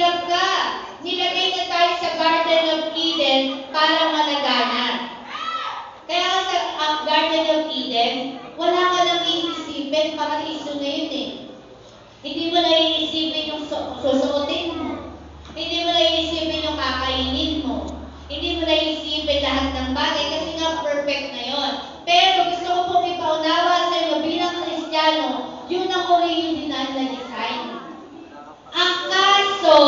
Hirap ka. Nilagay na tayo sa Garden of Eden para malagana. Kaya sa Garden of Eden, wala ka nang iisipin, paraiso na yun eh. Hindi mo na iisipin yung susuotin mo. Hindi mo na iisipin yung kakainin mo. Hindi mo na iisipin lahat ng bagay kasi nga perfect na yon. Pero gusto ko pong ipaunawa sa iyo bilang Kristiyano, yun ang original na design. Ang kaso,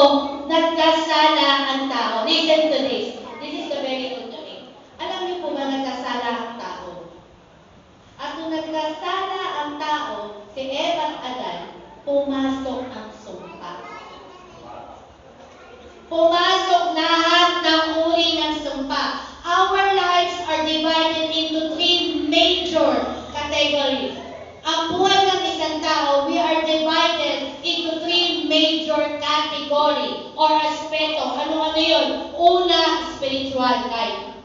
nagkasala ang tao. Listen to this. This is the very good thing. Alam niyo po ba nagkasala ang tao? At nung nagkasala ang tao, si Eva at Adan, pumasok ang sumpa. Pumasok lahat ng uri ng sumpa. Our lives are divided into three major categories. Ang buhay ng isang tao, we are divided into three major category or aspeto. Ano yun? Una, spiritual life.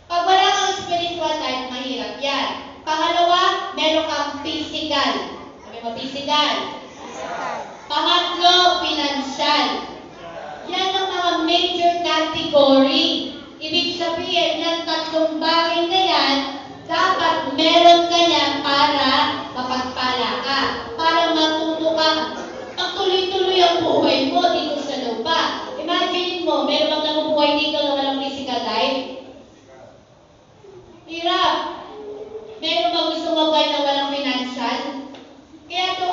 Pag wala kang spiritual life, mahirap yan. Pangalawa, meron kang physical. Sabi mo, physical. Pangatlo, financial. Yan ang mga major category. Ibig sabihin, ng tatlong bagay na yan, dapat meron ka niyan para mapagpala ka. Para matuto ka. Ang tuloy-tuloy ang buhay mo dito sa lupa. Imagine mo, meron bang nabubuhay dito na walang physical life? Hirap. Meron bang gusto mabuhay na walang financial? Kaya to,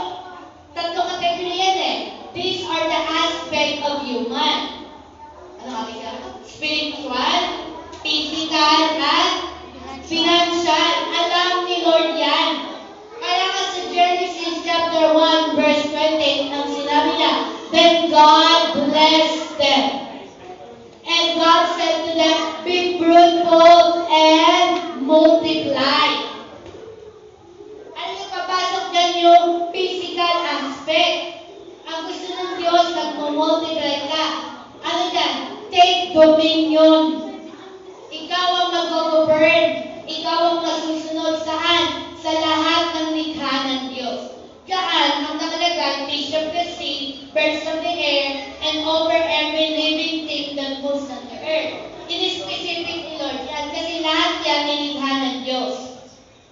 tatlong category yan eh. These are the aspect of human. Ano kami ka? Spiritual, physical, at financial. Alam ni Lord yan. Kaya nga sa Genesis chapter 1 verse 20, ang sinabi niya, then God blessed them. And God said to them, be fruitful and multiply. Ano yung papasok dyan yung physical aspect? Ang gusto ng Diyos, nagmumultiply ka. Ano dyan? Take dominion. Ikaw ang mag-govern. Ikaw ang masusunod saan? Sa lahat ng likha ng Diyos. Diyan ang nakalagay, fish of the sea, birds of the air, and over every living thing that moves on the earth. Ini-specific ni Lord yan kasi lahat yan nilikha ng Diyos.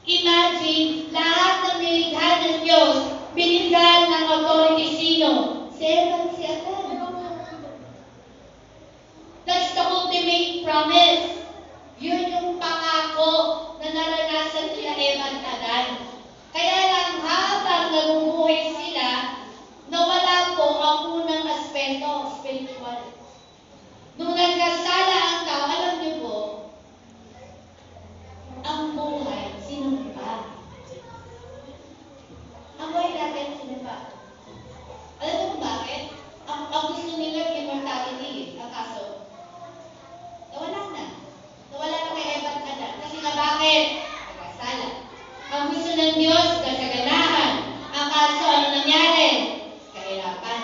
Imagine, lahat ng nilikha ng Diyos, binigyan ng authority sino? Si Adan. That's the ultimate promise. Yun yung pangako na naranasan nila Eva at Adan. Kaya lang habang namumuhay sila, nawala po ang unang aspeto, spiritual. Nung nagkasala ang tao, alam niyo po, ang buhay, sinumpa. Ang buhay natin, sinumpa. Alam mo kung bakit? Ang gusto nila immortality, ang kaso. Nawala na. Nawala na kay Eva at Adan. Kasi nga bakit? Nagkasala. Ang gusto ng Diyos, kasaganahan. Ang kaso, ano nangyari? Kahirapan.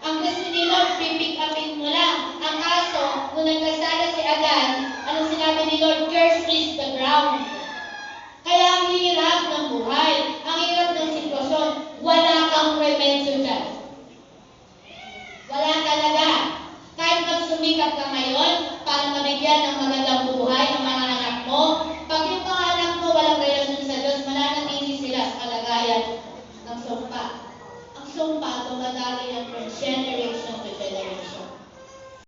Ang gusto ni Lord, pipick upin mo lang. Ang kaso, nung nagkasala si Adan, anong sinabi ni Lord? Curse is the ground. Kaya ang hirap ng buhay, ang hirap ng sitwasyon, wala kang remedyo dyan. Wala talaga. Kahit magsumikap ka ngayon, para mabigyan ng magandang buhay ng mga anak mo, pag yung mga anak mo walang relasyon sa Diyos, mananatili sila sa kalagayan ng sumpa. Ang sumpa, tumadali yan from generation